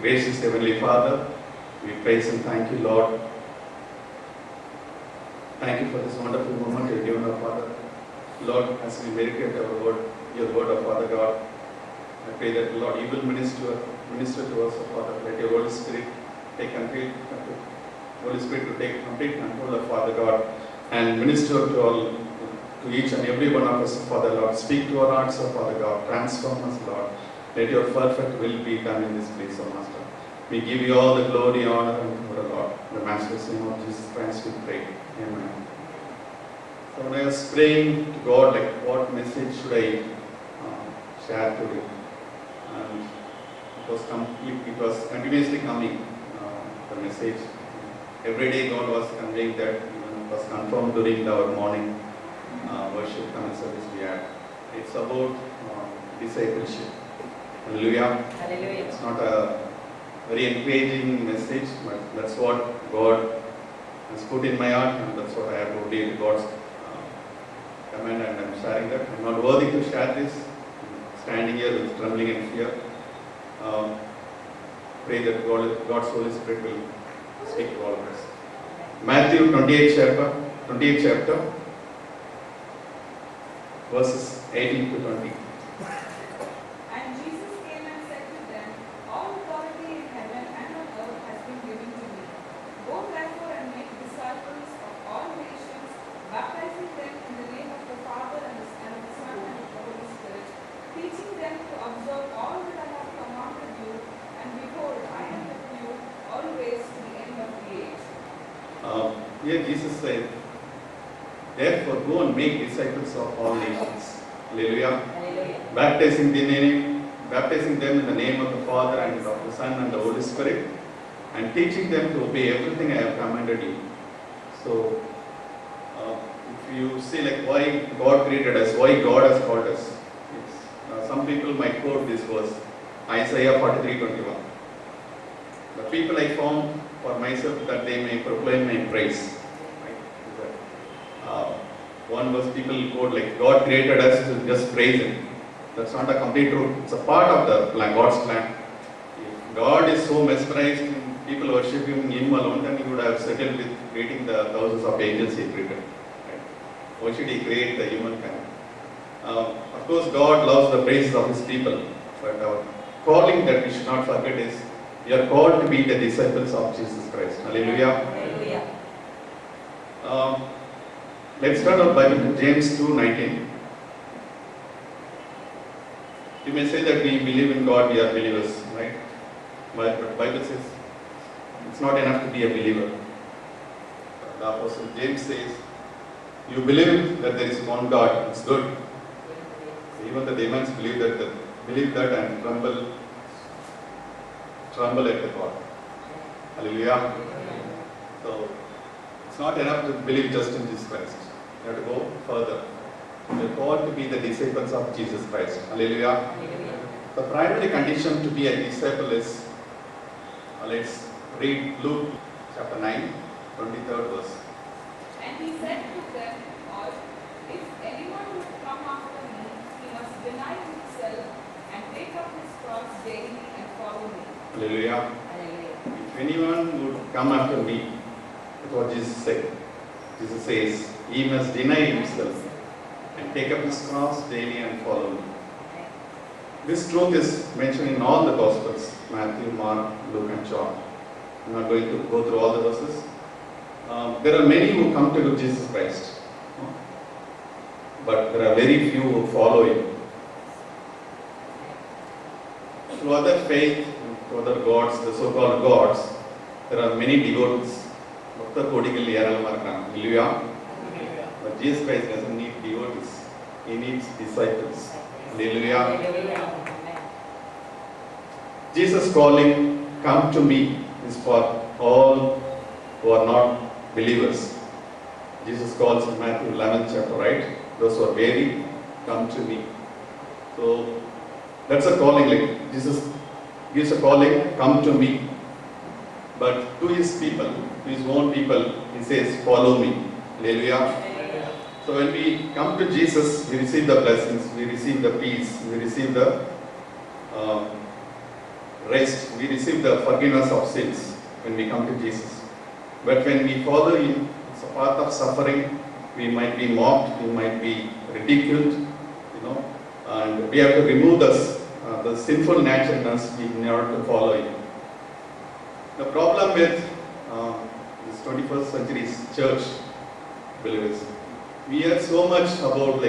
Gracious Heavenly Father, we praise and thank you, Lord. Thank you for this wonderful moment you have given our Father. Lord, as we meditate our word, your word of Father God, I pray that, Lord, you will minister to us, Father. Let your Holy Spirit take complete control of Father God and minister to each and every one of us, Father Lord. Speak to our hearts, Father God. Transform us, Lord. Let your perfect will be done in this place, O Master. We give you all the glory, honor, and glory, Lord. In the Master's name of Jesus Christ, we pray. Amen. So when I was praying to God, like, what message should I share today? And it was continuously coming, the message. Every day God was conveying that, it was confirmed during our morning worship and service we had. It's about discipleship. Hallelujah. Hallelujah. It's not a very encouraging message, but that's what God has put in my heart, and that's what I have to obey God's command, and I'm sharing that. I'm not worthy to share this. I'm standing here with trembling and fear. Pray that God's Holy Spirit will speak to all of us. Matthew 28th chapter, verses 18 to 20. And Jesus came and said to them, all authority in heaven and on earth has been given to me. Go therefore and make disciples of all nations, baptizing them in the name of the Father and of the Son and of the Holy Spirit, teaching them to observe all that I have commanded you, and behold, I am with you always to the end of the age. Here Jesus said, therefore go and make disciples of all nations. Hallelujah. Hallelujah. Baptizing them in the name of the Father and of the Son and the Holy Spirit, and teaching them to obey everything I have commanded you. So, if you see like why God created us, why God has called us. Some people might quote this verse, Isaiah 43:21. The people I formed for myself that they may proclaim my praise. One verse people quote like, God created us to just praise Him. That's not a complete truth. It's a part of the plan, God's plan. If God is so mesmerized in people worshipping Him alone, then He would have settled with creating the thousands of angels He created. Right? Why should He create the humankind? Of course, God loves the praises of His people, but our calling that we should not forget is, we are called to be the disciples of Jesus Christ. Hallelujah. Hallelujah. Let's start our Bible in James 2:19. You may say that we believe in God, we are believers, right? But the Bible says it's not enough to be a believer. The Apostle James says, you believe that there is one God, it's good. So even the demons believe that and tremble at the God. Hallelujah. So it's not enough to believe just in Jesus Christ. You have to go further. We are called to be the disciples of Jesus Christ. Hallelujah. Hallelujah. The primary condition to be a disciple is, let's read Luke chapter 9, 23rd verse. And he said to them all, if anyone would come after me, he must deny himself and take up his cross daily and follow me. Hallelujah. Hallelujah. If anyone would come after me, that's what Jesus said. Jesus says, he must deny himself and take up his cross daily and follow me. This truth is mentioned in all the Gospels, Matthew, Mark, Luke and John. I'm not going to go through all the verses. There are many who come to Jesus Christ, but there are very few who follow Him. To other faith, to other gods, the so-called gods, there are many devotees. Hallelujah. But Jesus Christ doesn't need devotees. He needs disciples. Hallelujah. Hallelujah. Jesus' calling, come to me, is for all who are not believers. Jesus calls in Matthew 11th chapter, right? Those who are weary, come to me. So that's a calling. Like Jesus gives a calling, come to me. But to His people, to His own people, He says, follow me. Hallelujah. So when we come to Jesus, we receive the blessings, we receive the peace, we receive the rest. We receive the forgiveness of sins when we come to Jesus. But when we follow Him, it's a path of suffering. We might be mocked, we might be ridiculed, and we have to remove the sinful natureness in order to follow Him. The problem with this 21st century's church believers, we hear so much about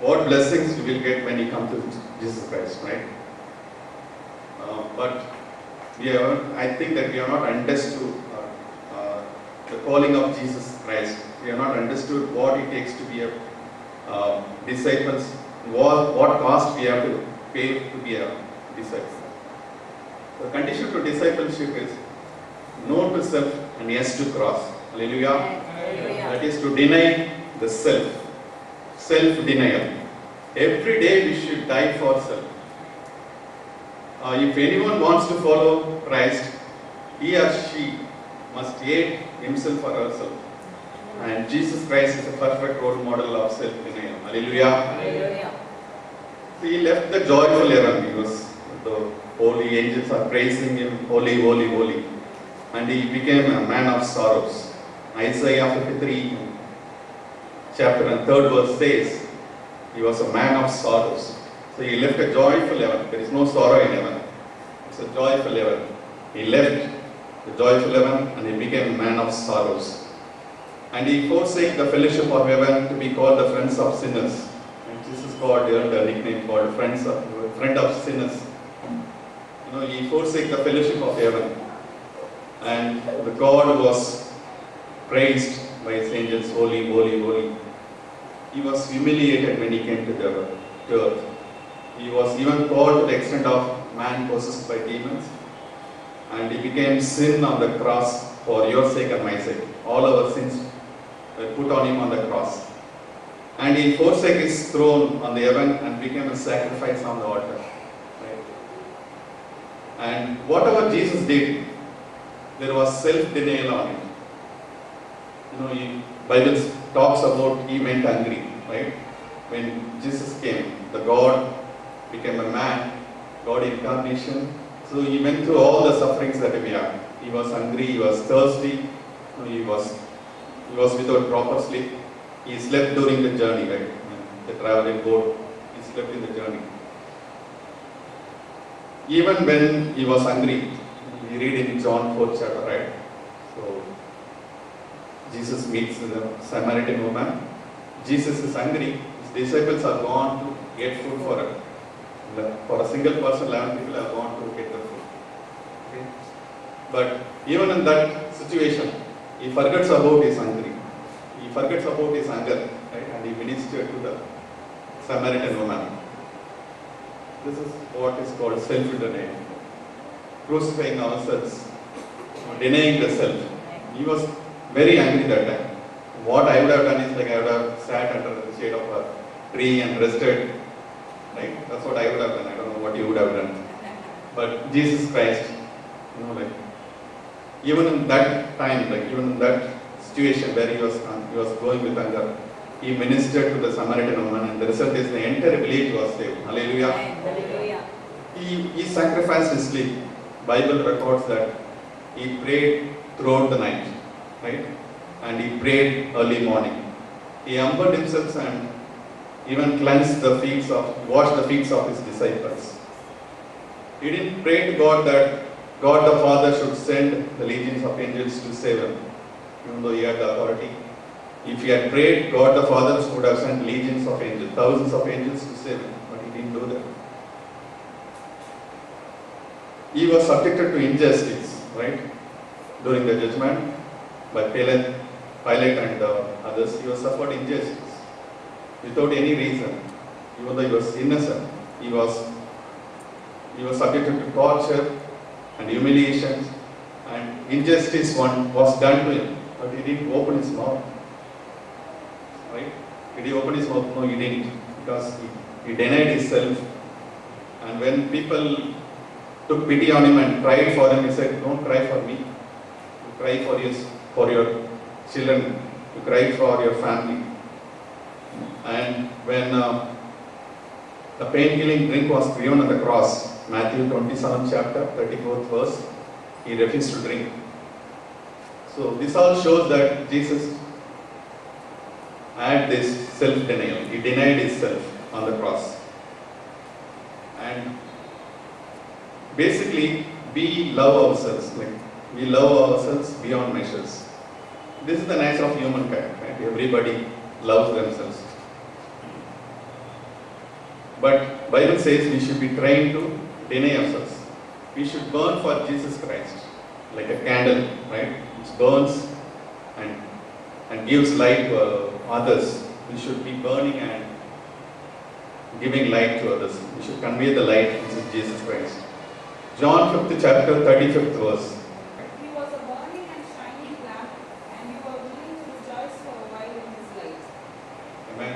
what blessings we will get when you come to Jesus Christ, right? But I think that we are not understood the calling of Jesus Christ. We have not understood what it takes to be a disciples, what cost we have to pay to be a disciple. The condition to discipleship is no to self and yes to cross. Hallelujah. Hallelujah. That is to deny the self-denial. Every day we should die for self. If anyone wants to follow Christ, he or she must hate himself or herself. And Jesus Christ is a perfect role model of self-denial. Hallelujah. Hallelujah. He left the joyful heaven because the holy angels are praising him, holy, holy, holy. And he became a man of sorrows. Isaiah 53, chapter and 3rd verse says, he was a man of sorrows. So he left a joyful heaven. There is no sorrow in heaven. It's a joyful heaven. He left the joyful heaven and he became a man of sorrows. And he forsake the fellowship of heaven to be called the friends of sinners. And Jesus called the nickname called friend of sinners. He forsake the fellowship of heaven. And the God was praised by his angels, holy, holy, holy. He was humiliated when he came to the earth. He was even called to the extent of man possessed by demons. And he became sin on the cross for your sake and my sake. All our sins were put on him on the cross. And he forsake his throne on the heaven and became a sacrifice on the altar. Right? And whatever Jesus did, there was self-denial on it. Bible talks about he went hungry, right? When Jesus came, the God became a man, God incarnation. So he went through all the sufferings that we have. He was hungry, he was thirsty, he was without proper sleep. He slept during the journey, right? When they traveled in boat, he slept in the journey. Even when he was hungry, we read in John 4th chapter, right? So Jesus meets the Samaritan woman. Jesus is hungry. His disciples are gone to get food for her. For a single person, 11 people have gone to get the food. Okay? But even in that situation, he forgets about his hungry. He forgets about his hunger, right? And he ministered to the Samaritan woman. This is what is called self-denial. Crucifying ourselves, denying the self. He was very angry that time. What I would have done is I would have sat under the shade of a tree and rested. Right? That's what I would have done. I don't know what you would have done. But Jesus Christ, even in that time, even in that situation where he was going with anger, he ministered to the Samaritan woman, and the result is the entire village was saved. Hallelujah. Hallelujah. He sacrificed his sleep. Bible records that he prayed throughout the night, right? And he prayed early morning. He humbled himself and even washed the feet of his disciples. He didn't pray to God that God the Father should send the legions of angels to save him, even though he had the authority. If he had prayed, God the Father would have sent legions of angels, thousands of angels to save him, but he didn't do that. He was subjected to injustice, right? During the judgment by Pilate and others, he was suffered injustice without any reason. Even though he was innocent, he was subjected to torture and humiliations, and injustice was done to him, but he didn't open his mouth. Right? Did he open his mouth? No, he didn't, because he denied himself. And when people took pity on him and cried for him, he said, "Don't cry for me. You cry for your children. You cry for your family." And when The pain-killing drink was given on the cross. Matthew 27 chapter, 34th verse. He refused to drink. So this all shows that Jesus had this self-denial. He denied himself on the cross. And basically, we love ourselves. Like we love ourselves beyond measures. This is the nature of humankind, right? Everybody loves themselves. But Bible says we should be trained to deny ourselves. We should burn for Jesus Christ, like a candle, right? It burns and gives light to others. We should be burning and giving light to others. We should convey the light, which is Jesus Christ. John 5th chapter, 35th verse. He was a burning and shining lamp, and you were willing to rejoice for a while in his light. Amen.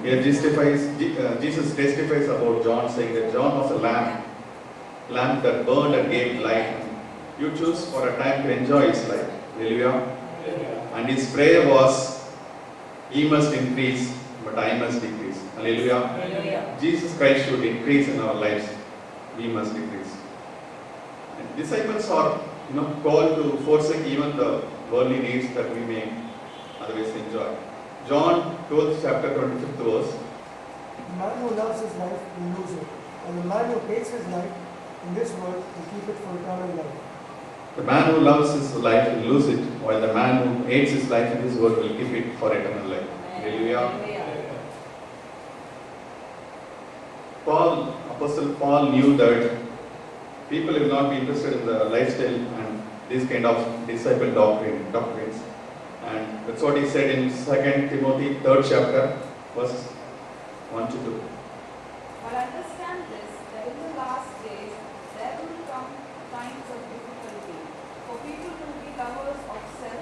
Here Jesus testifies about John, saying that John was a lamp that burned and gave light. You choose for a time to enjoy his light. Hallelujah. And his prayer was, he must increase, but I must decrease. Hallelujah. Hallelujah. Jesus Christ should increase in our lives. We must decrease. And disciples are called to forsake even the worldly needs that we may otherwise enjoy. John 12th chapter 25th verse. The man who loves his life will lose it, and the man who hates his life in this world will keep it for eternal life. The man who loves his life will lose it, while the man who hates his life in this world will keep it for eternal life. Hallelujah. Apostle Paul knew that people will not be interested in the lifestyle and this kind of disciple doctrines. And that's what he said in 2 Timothy 3rd chapter, verses 1 to 2. But understand this, that in the last days there will come times of difficulty. For people will be lovers of self,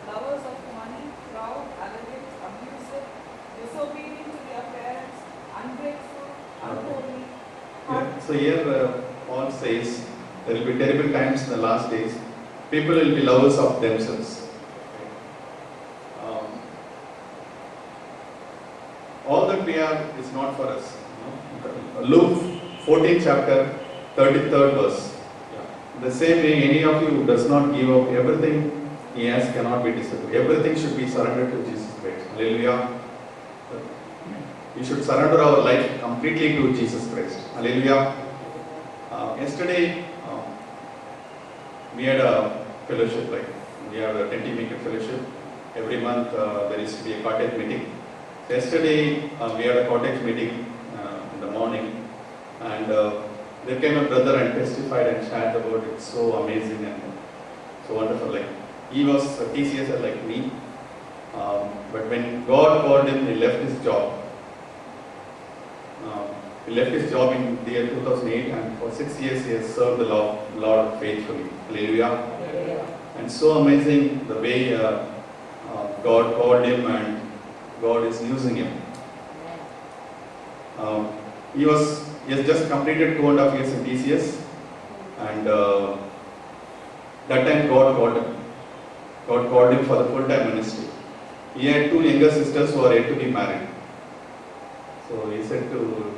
lovers of money, proud, arrogant, abusive, disobedient to their parents, ungrateful, unholy. Yeah. So here Paul says there will be terrible times in the last days. People will be lovers of themselves. All that we are is not for us. Luke 14 chapter 33rd verse. The same way, any of you who does not give up everything he has cannot be disciplined. Everything should be surrendered to Jesus Christ. Hallelujah. We should surrender our life completely to Jesus Christ. Hallelujah. Yesterday, we had a fellowship, like we have a 10 Maker fellowship. Every month there used to be a cottage meeting. Yesterday, we had a cottage meeting in the morning, and there came a brother and testified and shared about it. So amazing and so wonderful. Like he was a TCS like me, but when God called him, he left his job. He left his job in the year 2008, and for 6 years he has served the Lord faithfully. Hallelujah. And so amazing the way God called him and God is using him. He has just completed 2.5 years in TCS, and that time God called him. God called him for the full-time ministry. He had 2 younger sisters who are yet to be married. So he said to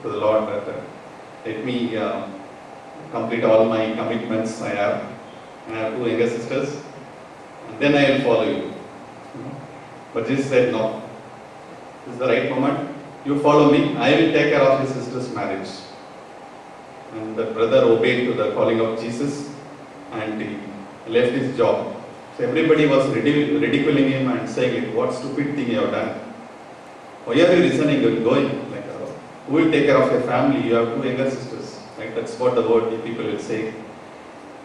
the Lord that let me complete all my commitments I have. I have 2 younger sisters, and then I will follow you. But Jesus said, no, this is the right moment. You follow me, I will take care of your sister's marriage. And the brother obeyed to the calling of Jesus, and he left his job. So everybody was ridiculing him and saying, like, what stupid thing you have done. Why are you reasoning and going? Like, who will take care of your family? You have 2 younger sisters. Like, that's what the people will say.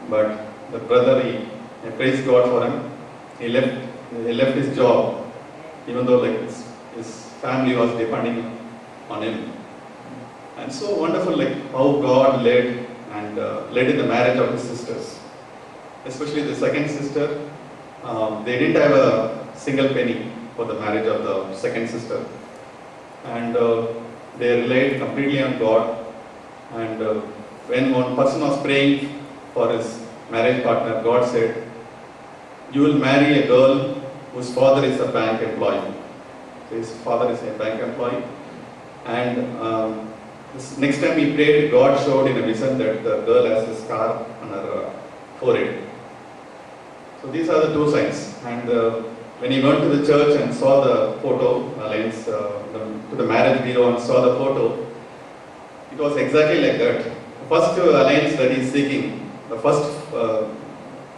But the brother, he praised God for him. He left his job, even though like his family was depending on him. And so wonderful, like how God led in the marriage of his sisters. Especially the second sister, they didn't have a single penny for the marriage of the second sister. And they relied completely on God. And when one person was praying for his marriage partner, God said, you will marry a girl whose father is a bank employee. So his father is a bank employee. And Next time we prayed, God showed in a vision that the girl has a scar on her forehead. So these are the two signs. And when he went to the church and saw the photo, to the marriage bureau and saw the photo, it was exactly like that. The first alliance that he is seeking, the first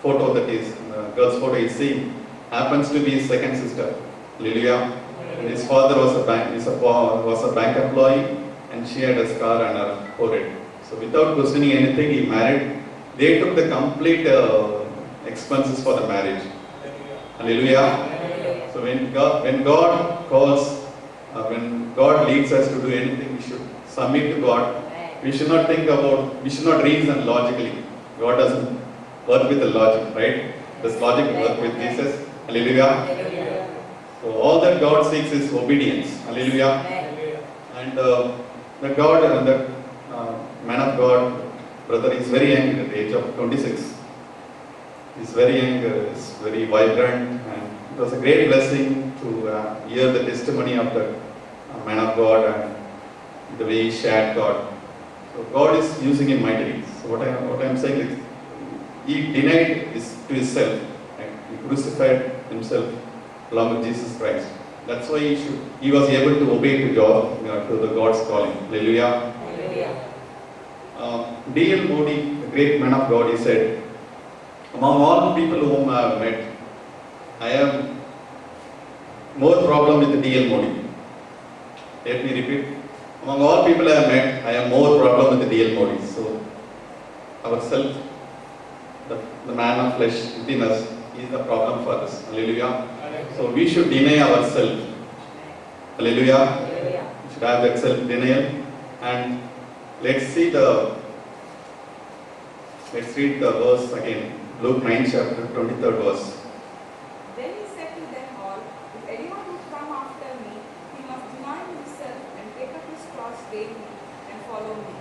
photo that is, girl's photo he is seeing, happens to be his second sister. Hallelujah. And his father was a bank employee, and she had a scar on her forehead. So without questioning anything, he married. They took the complete expenses for the marriage. Hallelujah. So when God calls, when God leads us to do anything, we should submit to God. We should not reason logically. God doesn't work with the logic, right? Does logic work with Jesus? Hallelujah. So all that God seeks is obedience. Hallelujah. And the man of God, brother, is very young at the age of 26. He's very young, is very vibrant, and it was a great blessing to hear the testimony of the man of God and the way he shared God. So God is using him mightily. So what I am saying is, he denied to himself, right? He crucified himself along with Jesus Christ. That's why he was able to obey to the God's calling. Hallelujah. D.L. Moody, the great man of God, he said, among all people whom I have met, I have more problem with D.L. Moody. Let me repeat. Among all people I have met, I have more problem with D.L. Moody. So, ourself, the man of flesh within us, is the problem for us. Hallelujah. So we should deny ourselves. Hallelujah. We should have that self-denial. And let's read the verse again. Luke 9 chapter 23rd verse. Then he said to them all, if anyone would come after me, he must deny himself and take up his cross daily and follow me.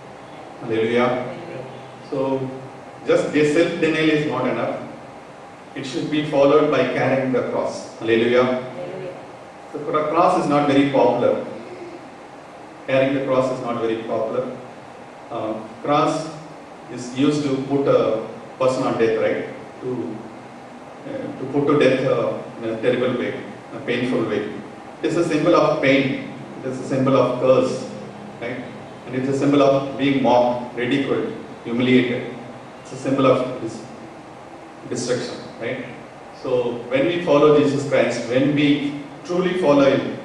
Hallelujah. So just this self-denial is not enough. It should be followed by carrying the cross. Hallelujah. The cross is not very popular. Carrying the cross is not very popular. Cross is used to put a person on death, right? To put to death in a terrible way, a painful way. It is a symbol of pain. It is a symbol of curse, right? And it's a symbol of being mocked, ridiculed, humiliated. It's a symbol of destruction, right? So when we follow Jesus Christ, when we truly follow Him,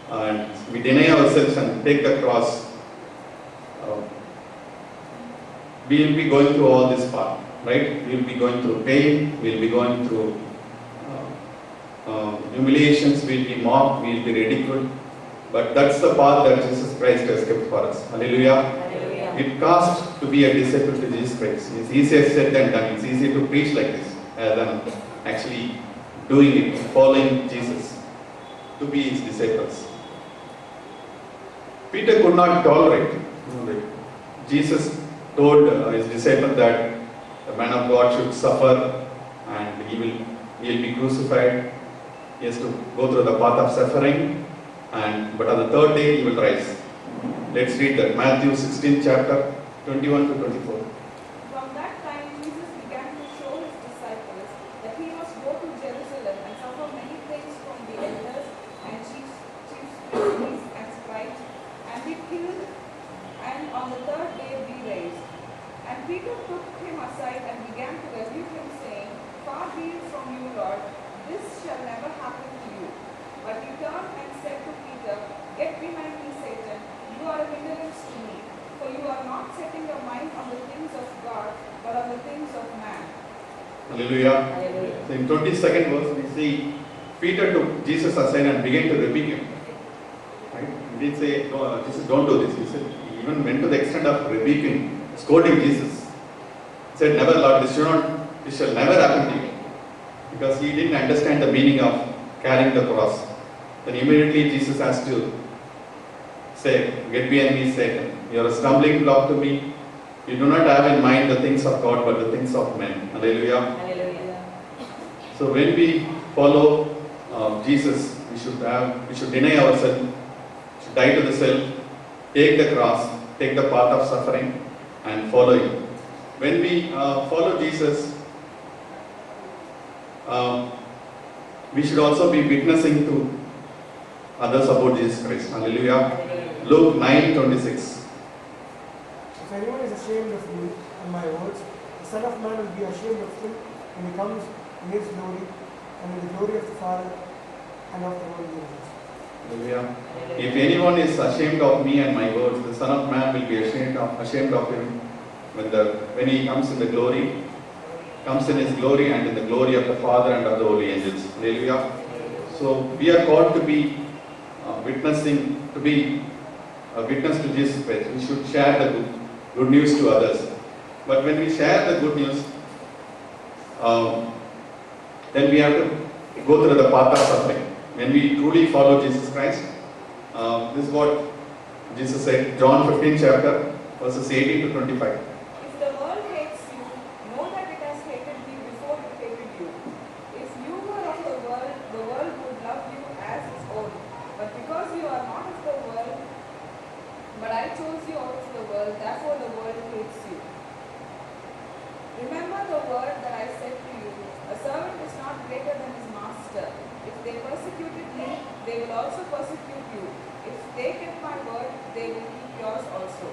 and we deny ourselves and take the cross, we will be going through all this part, right? We will be going through pain, we will be going through humiliations, we will be mocked, we will be ridiculed. But that's the path that Jesus Christ has kept for us. Hallelujah. Hallelujah. It costs to be a disciple to Jesus Christ. It's easier said than done. It's easy to preach like this than actually doing it, following Jesus, to be His disciples. Peter could not tolerate. Jesus told his disciple that the man of God should suffer and he will be crucified. He has to go through the path of suffering, but on the third day he will rise. Let's read that. Matthew 16 chapter 21 to 24. From that time, Jesus began to show his disciples that he must go to Jerusalem and suffer many things from the elders and chief priests and scribes, and be killed, and on the third day be raised. And Peter took him aside and began to rebuke him, saying, Far be it from you, Lord, this shall never happen to you. But he turned and said to Peter, Get behind me, Satan, you are a hindrance to me, for you are not setting your mind on the things of God, but on the things of man. Hallelujah. Hallelujah. So in 22nd verse we see Peter took Jesus aside and began to rebuke him. Right? He didn't say, no, Jesus, don't do this. He said, he even went to the extent of rebuking, scolding Jesus. He said, never, Lord, this shall never happen to you. Because he didn't understand the meaning of carrying the cross. Then immediately Jesus has to say, Get behind me, Satan. You are a stumbling block to me. You do not have in mind the things of God, but the things of men. Hallelujah. Hallelujah. So when we follow Jesus, we should deny ourselves, should die to the self, take the cross, take the path of suffering, and follow Him. When we follow Jesus, we should also be witnessing to others about Jesus Christ. Hallelujah. Luke 9:26. If anyone is ashamed of me and my words, the Son of Man will be ashamed of him when he comes in his glory and in the glory of the Father and of the Holy Angels. Hallelujah. If anyone is ashamed of me and my words, the Son of Man will be ashamed of him when he comes in the glory, comes in his glory and in the glory of the Father and of the Holy Angels. Hallelujah. So we are called to be witnessing, to be a witness to Jesus Christ. We should share the good news to others. But when we share the good news, then we have to go through the path of suffering. When we truly follow Jesus Christ, this is what Jesus said, John 15 chapter, verses 18 to 25. If the world hates you, know that it has hated me before it hated you. If you were of the world would love you as its own. But because you are not of the world, but I chose you out of the world, therefore the world hates you. Remember the word that I said to you, a servant is not greater than his master. If they persecuted me, they will also persecute you. If they kept my word, they will keep yours also.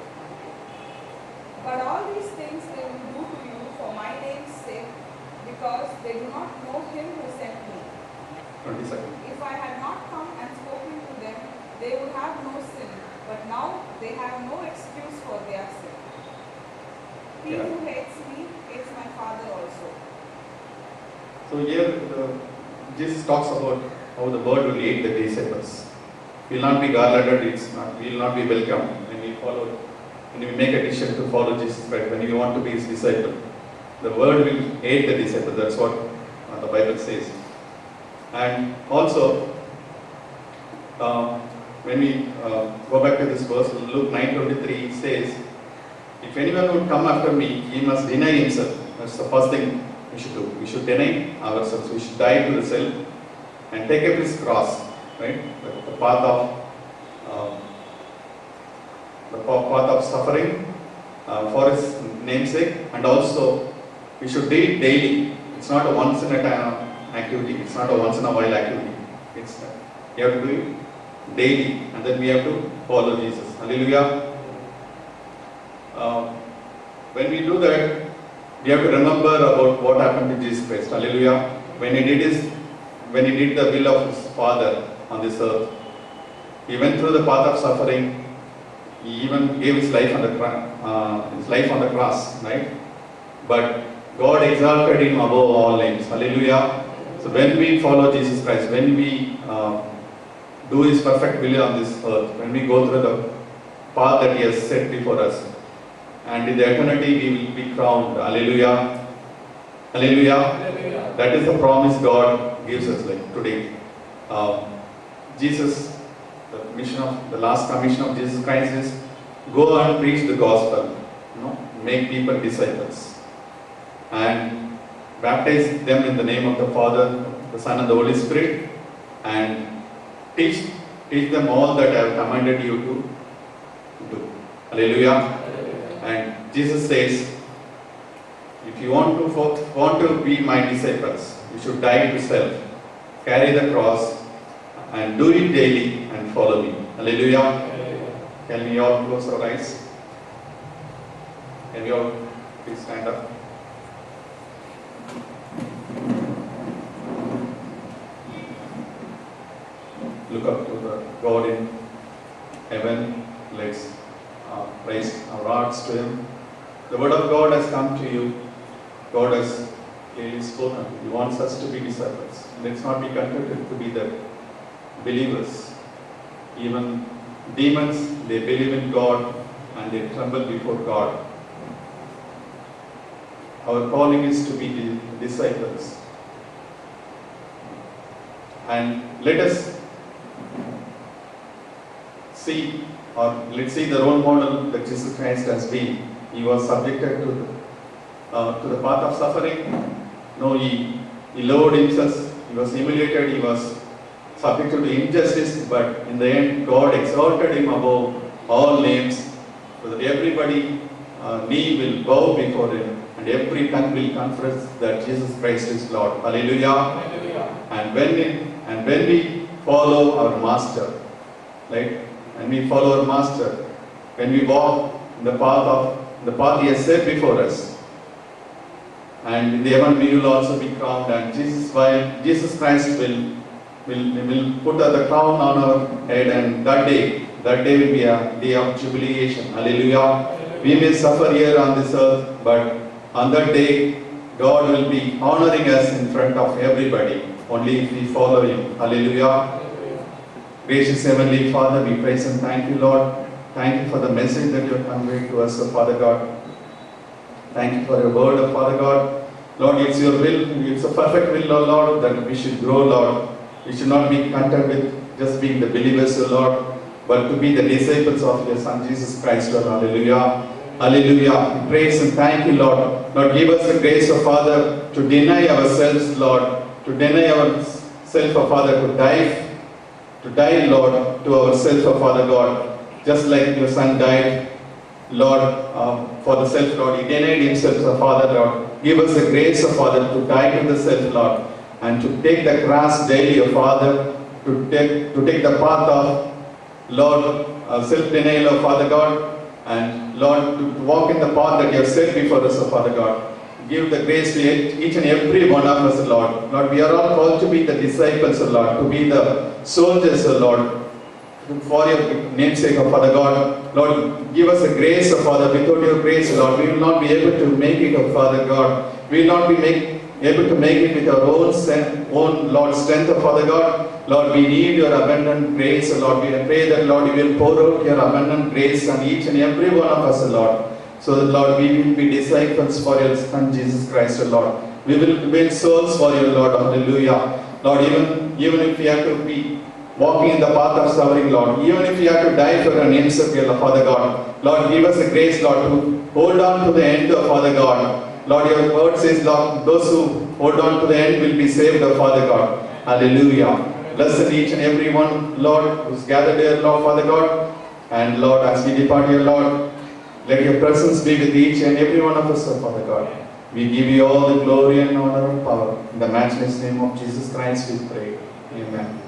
But all these things they will do to you for my name's sake, because they do not know him who sent me. 22. If I had not come and spoken to them, they would have no sin. But now they have no excuse for their sin. He Yeah. who hates me hates my Father also. So here Jesus talks about how the world will hate the disciples. We will not be garlanded, we will not be welcome when we make a decision to follow Jesus Christ, when we want to be His disciple. The world will hate the disciple, that's what the Bible says. And also, when we go back to this verse, Luke 9:23 says, if anyone would come after me, he must deny himself. That's the first thing we should do. We should deny ourselves. We should die to the self and take up his cross, right? The path of suffering for his namesake, and also we should do it daily. It's not a once in a time activity. It's not a once in a while activity. It's you have to do it daily, and then we have to follow Jesus. Hallelujah. When we do that, we have to remember about what happened to Jesus Christ. Hallelujah. When he did the will of his Father on this earth, he went through the path of suffering. He even gave his life on the cross, right? But God exalted him above all names. Hallelujah. So when we follow Jesus Christ, when we do his perfect will on this earth, when we go through the path that he has set before us, and in the eternity we will be crowned. Hallelujah. Hallelujah. Hallelujah. That is the promise God gives us like today. Jesus, the last commission of Jesus Christ is go and preach the gospel. Make people disciples. And baptize them in the name of the Father, the Son and the Holy Spirit, and teach them all that I have commanded you to do. Hallelujah. And Jesus says, if you want to be my disciples, you should die to self, carry the cross, and do it daily and follow me. Hallelujah. Can we all close our eyes? Can we all please stand up? Look up to the God in heaven. Let's raise our hearts to Him. The word of God has come to you. God has clearly spoken. He wants us to be disciples. Let's not be contented to be the believers. Even demons, they believe in God and they tremble before God. Our calling is to be disciples. And let's see the role model that Jesus Christ has been. He was subjected to the path of suffering. No, he lowered himself. He was humiliated. He was subjected to injustice. But in the end, God exalted him above all names, so that everybody knee will bow before Him, and every tongue will confess that Jesus Christ is Lord. Hallelujah. And when we follow our Master, right? When we follow our Master, when we walk in the path He has set before us, and in the heaven we will also be crowned, and Jesus Christ will put the crown on our head, and that day will be a day of jubilation. Hallelujah. We may suffer here on this earth, but on that day, God will be honoring us in front of everybody, only if we follow Him. Hallelujah. Gracious Heavenly Father, we praise and thank you, Lord. Thank you for the message that you have conveyed to us, Father God. Thank you for your word, Father God. Lord, it's your will, it's a perfect will, Lord, that we should grow, Lord. We should not be content with just being the believers, Lord, but to be the disciples of your Son, Jesus Christ, Lord. Hallelujah. Hallelujah. We praise and thank you, Lord. Lord, give us the grace, of Father, to deny ourselves, Lord, to deny ourselves, of Father, to die, Lord, to ourselves, of Father God, just like your Son died, Lord, for the self, Lord. He denied himself, of Father, Lord. Give us the grace, of Father, to die to the self, Lord, and to take the cross daily, of Father, to take the path of, Lord, self-denial, of Father God, and Lord, to walk in the path that you have set before us, of Father God. Give the grace to each and every one of us, Lord. Lord, we are all called to be the disciples, Lord, to be the soldiers, Lord, for your namesake, of Father God. Lord, give us the grace, of Father. Without your grace, Lord, we will not be able to make it, of Father God. We will not be able to make it with our own Lord, strength, of Father God. Lord, we need your abundant grace, Lord. We pray that, Lord, you will pour out your abundant grace on each and every one of us, Lord. So that, Lord, we will be disciples for your Son, Jesus Christ, Lord. We will win souls for you, Lord. Hallelujah. Lord, even if we have to be walking in the path of suffering, Lord, even if we have to die for your name's sake, Father God, Lord, give us the grace, Lord, to hold on to the end, of Father God. Lord, your word says, Lord, those who hold on to the end will be saved, of Father God. Hallelujah. Bless each and every one, Lord, who's gathered here, Lord, Father God. And Lord, as we depart here, Lord, let your presence be with each and every one of us, Father God. We give you all the glory and honor and power. In the matchless name of Jesus Christ we pray. Amen.